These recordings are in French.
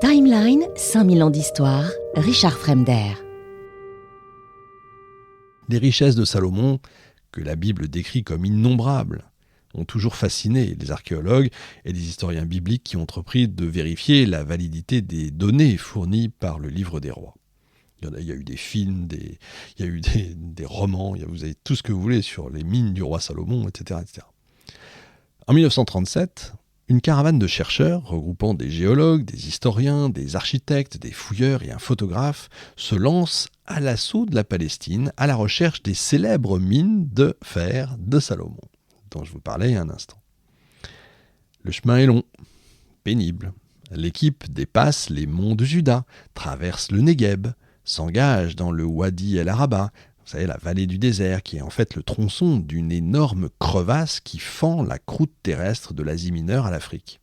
Timeline, 5000 ans d'histoire, Richard Fremder. Les richesses de Salomon, que la Bible décrit comme innombrables, ont toujours fasciné les archéologues et les historiens bibliques qui ont entrepris de vérifier la validité des données fournies par le livre des rois. Il y a eu des films, il y a eu des romans, vous avez tout ce que vous voulez sur les mines du roi Salomon, etc., etc. En 1937, une caravane de chercheurs, regroupant des géologues, des historiens, des architectes, des fouilleurs et un photographe, se lance à l'assaut de la Palestine à la recherche des célèbres mines de fer de Salomon, dont je vous parlais il y a un instant. Le chemin est long, pénible. L'équipe dépasse les monts de Juda, traverse le Negueb, s'engage dans le Wadi el-Araba, vous savez, la vallée du désert, qui est en fait le tronçon d'une énorme crevasse qui fend la croûte terrestre de l'Asie mineure à l'Afrique.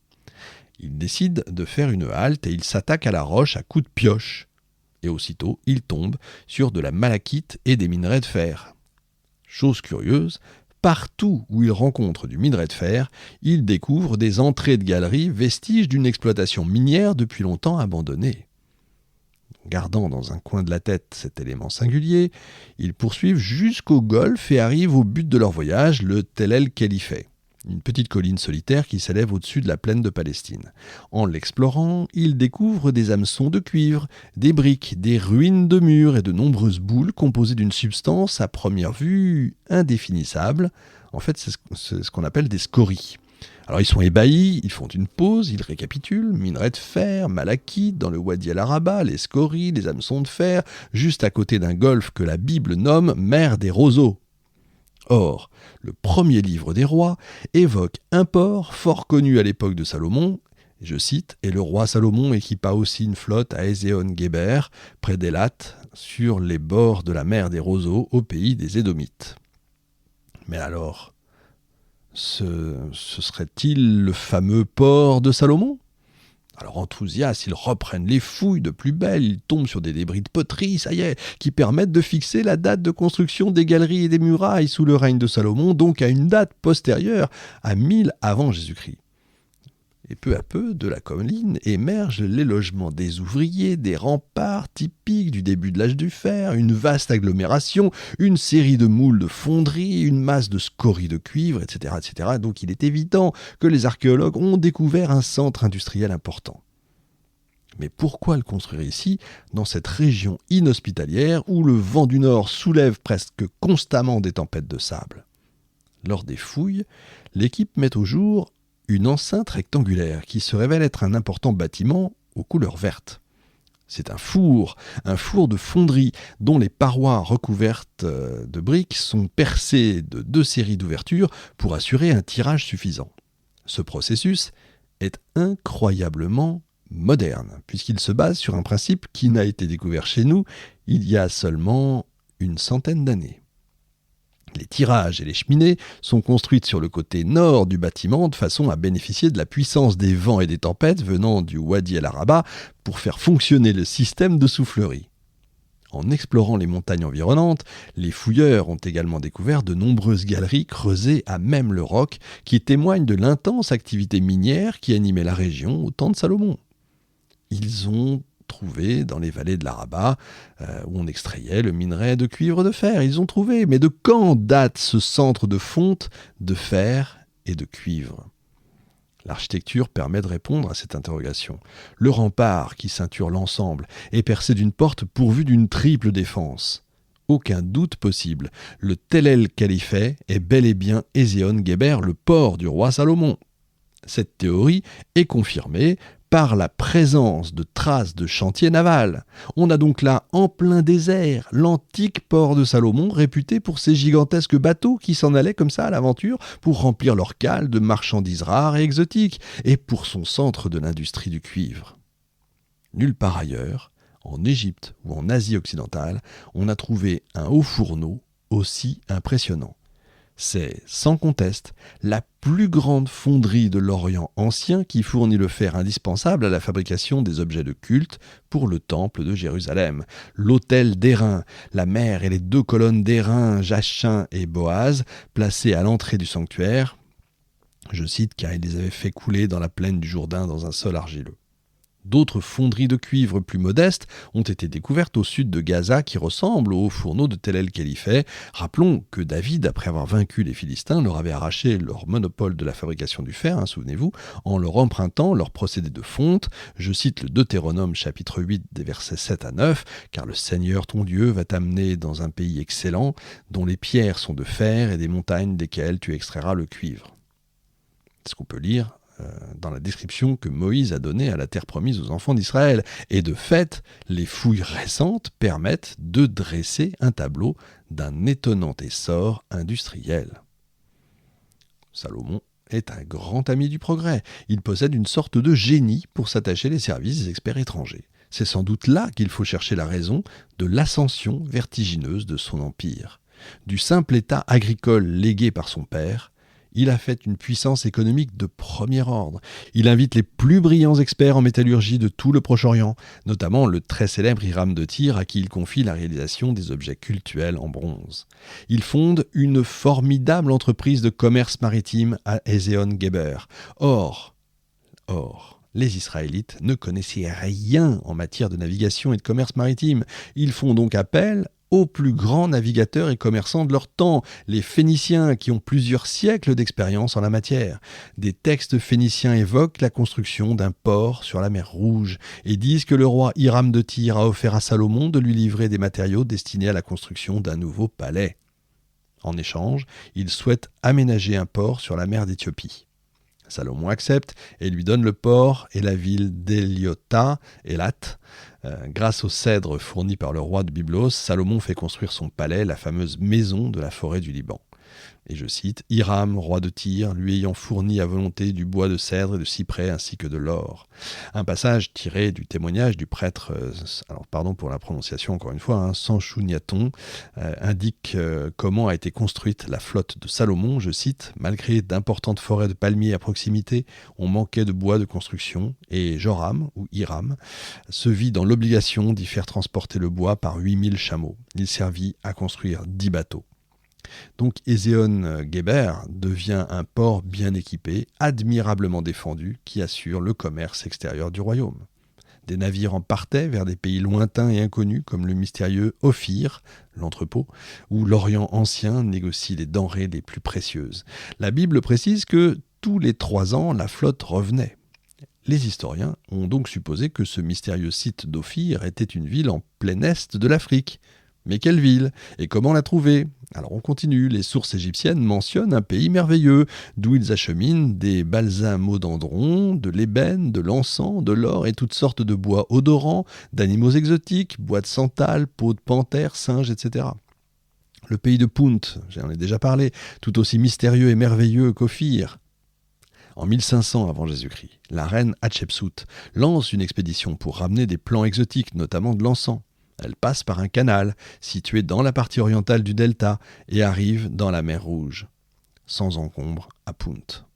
Il décide de faire une halte et il s'attaque à la roche à coups de pioche. Et aussitôt, il tombe sur de la malachite et des minerais de fer. Chose curieuse, partout où il rencontre du minerai de fer, il découvre des entrées de galeries, vestiges d'une exploitation minière depuis longtemps abandonnée. Gardant dans un coin de la tête cet élément singulier, ils poursuivent jusqu'au Golfe et arrivent au but de leur voyage, le Tel el-Khelifeh, une petite colline solitaire qui s'élève au-dessus de la plaine de Palestine. En l'explorant, ils découvrent des hameçons de cuivre, des briques, des ruines de murs et de nombreuses boules composées d'une substance à première vue indéfinissable. En fait, c'est ce qu'on appelle des scories. Alors ils sont ébahis, ils font une pause, ils récapitulent, minerais de fer, malachite, dans le Wadi el-Araba, les scories, les hameçons de fer, juste à côté d'un golfe que la Bible nomme mer des roseaux. Or, le premier livre des rois évoque un port fort connu à l'époque de Salomon, je cite, « Et le roi Salomon équipa aussi une flotte à Ezion-Géber, près d'Élat, sur les bords de la mer des roseaux, au pays des Édomites. » Mais alors, ce serait-il le fameux port de Salomon ? Alors enthousiastes, ils reprennent les fouilles de plus belle, ils tombent sur des débris de poterie, ça y est, qui permettent de fixer la date de construction des galeries et des murailles sous le règne de Salomon, donc à une date postérieure à 1000 avant Jésus-Christ. Et peu à peu, de la colline émergent les logements des ouvriers, des remparts typiques du début de l'âge du fer, une vaste agglomération, une série de moules de fonderie, une masse de scories de cuivre, etc., etc. Donc il est évident que les archéologues ont découvert un centre industriel important. Mais pourquoi le construire ici, dans cette région inhospitalière où le vent du nord soulève presque constamment des tempêtes de sable ? Lors des fouilles, l'équipe met au jour une enceinte rectangulaire qui se révèle être un important bâtiment aux couleurs vertes. C'est un four de fonderie dont les parois recouvertes de briques sont percées de 2 séries d'ouvertures pour assurer un tirage suffisant. Ce processus est incroyablement moderne puisqu'il se base sur un principe qui n'a été découvert chez nous il y a seulement une centaine d'années. Les tirages et les cheminées sont construites sur le côté nord du bâtiment de façon à bénéficier de la puissance des vents et des tempêtes venant du Wadi el-Araba pour faire fonctionner le système de soufflerie. En explorant les montagnes environnantes, les fouilleurs ont également découvert de nombreuses galeries creusées à même le roc qui témoignent de l'intense activité minière qui animait la région au temps de Salomon. Ils ont trouvé dans les vallées de l'Araba, où on extrayait le minerai de cuivre de fer. Ils ont trouvé, mais de quand date ce centre de fonte de fer et de cuivre ? L'architecture permet de répondre à cette interrogation. Le rempart qui ceinture l'ensemble est percé d'une porte pourvue d'une triple défense. Aucun doute possible, le Tel el-Khelifeh est bel et bien Ezion-Géber, le port du roi Salomon. Cette théorie est confirmée par la présence de traces de chantiers navals. On a donc là, en plein désert, l'antique port de Salomon, réputé pour ses gigantesques bateaux qui s'en allaient comme ça à l'aventure pour remplir leurs cales de marchandises rares et exotiques, et pour son centre de l'industrie du cuivre. Nulle part ailleurs, en Égypte ou en Asie occidentale, on a trouvé un haut fourneau aussi impressionnant. C'est, sans conteste, la plus grande fonderie de l'Orient ancien qui fournit le fer indispensable à la fabrication des objets de culte pour le temple de Jérusalem. L'autel d'airain, la mer et les 2 colonnes d'airain, Jachin et Boaz, placées à l'entrée du sanctuaire, je cite car il les avait fait couler dans la plaine du Jourdain dans un sol argileux. D'autres fonderies de cuivre plus modestes ont été découvertes au sud de Gaza qui ressemblent aux fourneaux de Tel el-Khelifeh. Rappelons que David, après avoir vaincu les Philistins, leur avait arraché leur monopole de la fabrication du fer, souvenez-vous, en leur empruntant leur procédé de fonte. Je cite le Deutéronome chapitre 8 des versets 7 à 9, « Car le Seigneur ton Dieu va t'amener dans un pays excellent, dont les pierres sont de fer et des montagnes desquelles tu extrairas le cuivre. » C'est ce qu'on peut lire dans la description que Moïse a donnée à la terre promise aux enfants d'Israël. Et de fait, les fouilles récentes permettent de dresser un tableau d'un étonnant essor industriel. Salomon est un grand ami du progrès. Il possède une sorte de génie pour s'attacher les services des experts étrangers. C'est sans doute là qu'il faut chercher la raison de l'ascension vertigineuse de son empire. Du simple état agricole légué par son père, il a fait une puissance économique de premier ordre. Il invite les plus brillants experts en métallurgie de tout le Proche-Orient, notamment le très célèbre Hiram de Tyr, à qui il confie la réalisation des objets cultuels en bronze. Il fonde une formidable entreprise de commerce maritime à Ezion-Geber. Or, les Israélites ne connaissaient rien en matière de navigation et de commerce maritime. Ils font donc appel aux plus grands navigateurs et commerçants de leur temps, les Phéniciens, qui ont plusieurs siècles d'expérience en la matière. Des textes phéniciens évoquent la construction d'un port sur la mer Rouge et disent que le roi Hiram de Tyr a offert à Salomon de lui livrer des matériaux destinés à la construction d'un nouveau palais. En échange, il souhaite aménager un port sur la mer d'Éthiopie. Salomon accepte et lui donne le port et la ville d'Éliota, Élat. Grâce aux cèdres fournis par le roi de Byblos, Salomon fait construire son palais, la fameuse maison de la forêt du Liban. Et je cite, « Hiram, roi de Tyr, lui ayant fourni à volonté du bois de cèdre et de cyprès ainsi que de l'or. » Un passage tiré du témoignage du prêtre, alors pardon pour la prononciation encore une fois, Sanchuniathon, indique comment a été construite la flotte de Salomon. Je cite, « Malgré d'importantes forêts de palmiers à proximité, on manquait de bois de construction et Joram, ou Hiram, se vit dans l'obligation d'y faire transporter le bois par 8000 chameaux. Il servit à construire 10 bateaux. » Donc Ezion-Geber devient un port bien équipé, admirablement défendu, qui assure le commerce extérieur du royaume. Des navires en partaient vers des pays lointains et inconnus comme le mystérieux Ophir, l'entrepôt, où l'Orient ancien négocie les denrées les plus précieuses. La Bible précise que tous les 3 ans, la flotte revenait. Les historiens ont donc supposé que ce mystérieux site d'Ophir était une ville en plein est de l'Afrique. Mais quelle ville? Et comment la trouver? Alors on continue, les sources égyptiennes mentionnent un pays merveilleux, d'où ils acheminent des balsamodendrons, de l'ébène, de l'encens, de l'or et toutes sortes de bois odorants, d'animaux exotiques, bois de santal, peaux de panthère, singes, etc. Le pays de Punt, j'en ai déjà parlé, tout aussi mystérieux et merveilleux qu'Ophir. En 1500 avant Jésus-Christ, la reine Hatshepsut lance une expédition pour ramener des plants exotiques, notamment de l'encens. Elle passe par un canal situé dans la partie orientale du delta et arrive dans la mer Rouge, sans encombre à Punt.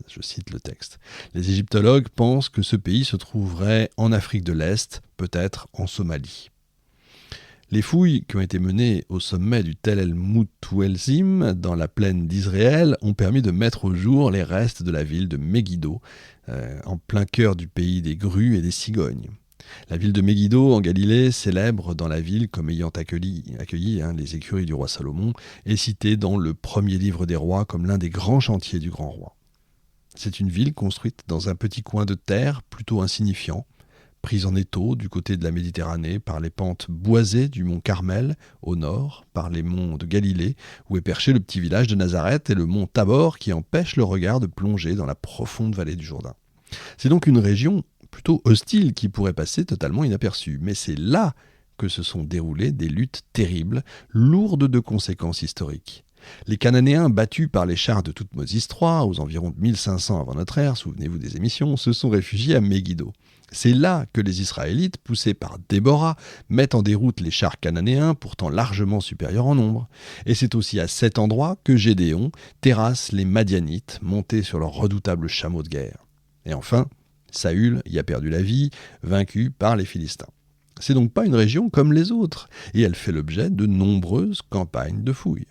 Je cite le texte. Les égyptologues pensent que ce pays se trouverait en Afrique de l'Est, peut-être en Somalie. Les fouilles qui ont été menées au sommet du Tel el-Mutwelzim, dans la plaine d'Israël, ont permis de mettre au jour les restes de la ville de Megiddo, en plein cœur du pays des grues et des cigognes. La ville de Megiddo, en Galilée, célèbre dans la ville comme ayant accueilli les écuries du roi Salomon, est citée dans le premier livre des rois comme l'un des grands chantiers du grand roi. C'est une ville construite dans un petit coin de terre plutôt insignifiant, prise en étau du côté de la Méditerranée par les pentes boisées du mont Carmel, au nord, par les monts de Galilée, où est perché le petit village de Nazareth, et le mont Tabor qui empêche le regard de plonger dans la profonde vallée du Jourdain. C'est donc une région plutôt hostile qui pourrait passer totalement inaperçue. Mais c'est là que se sont déroulées des luttes terribles, lourdes de conséquences historiques. Les Cananéens, battus par les chars de Thoutmôsis III, aux environs de 1500 avant notre ère, souvenez-vous des émissions, se sont réfugiés à Megiddo. C'est là que les Israélites, poussés par Déborah, mettent en déroute les chars cananéens, pourtant largement supérieurs en nombre. Et c'est aussi à cet endroit que Gédéon terrasse les Madianites, montés sur leurs redoutables chameaux de guerre. Et enfin, Saül y a perdu la vie, vaincu par les Philistins. C'est donc pas une région comme les autres, et elle fait l'objet de nombreuses campagnes de fouilles.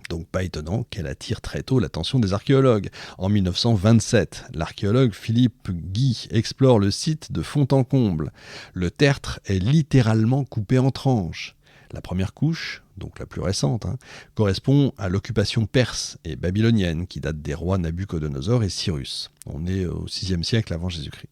Donc pas étonnant qu'elle attire très tôt l'attention des archéologues. En 1927, l'archéologue Philippe Guy explore le site de fond en comble. Le tertre est littéralement coupé en tranches. La première couche, donc la plus récente, correspond à l'occupation perse et babylonienne qui date des rois Nabuchodonosor et Cyrus. On est au VIe siècle avant Jésus-Christ.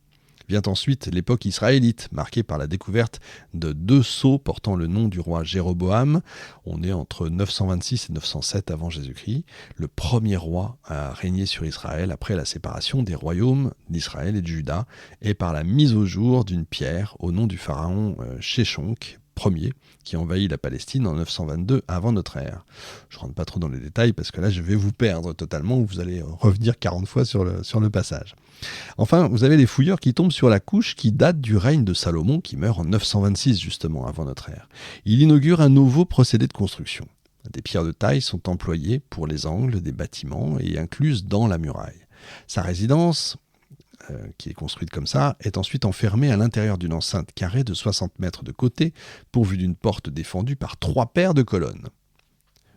Vient ensuite l'époque israélite, marquée par la découverte de 2 sceaux portant le nom du roi Jéroboam. On est entre 926 et 907 avant Jésus-Christ, le premier roi à régner sur Israël après la séparation des royaumes d'Israël et de Juda, et par la mise au jour d'une pierre au nom du pharaon Sheshonk Ier, qui envahit la Palestine en 922 avant notre ère. Je ne rentre pas trop dans les détails parce que là je vais vous perdre totalement, vous allez revenir 40 fois sur le passage. Enfin, vous avez les fouilleurs qui tombent sur la couche qui date du règne de Salomon, qui meurt en 926 justement avant notre ère. Il inaugure un nouveau procédé de construction. Des pierres de taille sont employées pour les angles des bâtiments et incluses dans la muraille. Sa résidence, qui est construite comme ça, est ensuite enfermée à l'intérieur d'une enceinte carrée de 60 mètres de côté, pourvue d'une porte défendue par 3 paires de colonnes.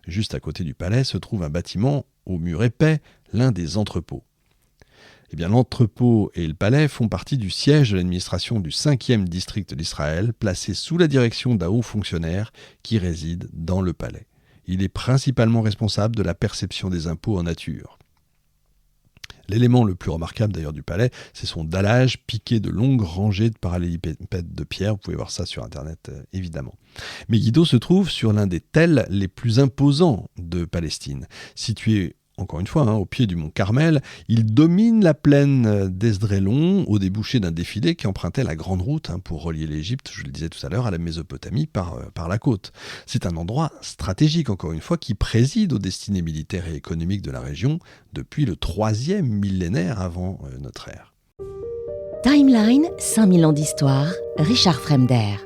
Juste à côté du palais se trouve un bâtiment au mur épais, l'un des entrepôts. Eh bien, l'entrepôt et le palais font partie du siège de l'administration du 5e district d'Israël, placé sous la direction d'un haut fonctionnaire qui réside dans le palais. Il est principalement responsable de la perception des impôts en nature. L'élément le plus remarquable d'ailleurs du palais, c'est son dallage piqué de longues rangées de parallélépipèdes de pierre. Vous pouvez voir ça sur internet évidemment. Megiddo se trouve sur l'un des tels les plus imposants de Palestine. Situé encore une fois, au pied du mont Carmel, il domine la plaine d'Esdrélon au débouché d'un défilé qui empruntait la grande route pour relier l'Égypte, je le disais tout à l'heure, à la Mésopotamie par la côte. C'est un endroit stratégique, encore une fois, qui préside aux destinées militaires et économiques de la région depuis le 3e millénaire avant notre ère. Timeline, 5000 ans d'histoire, Richard Fremder.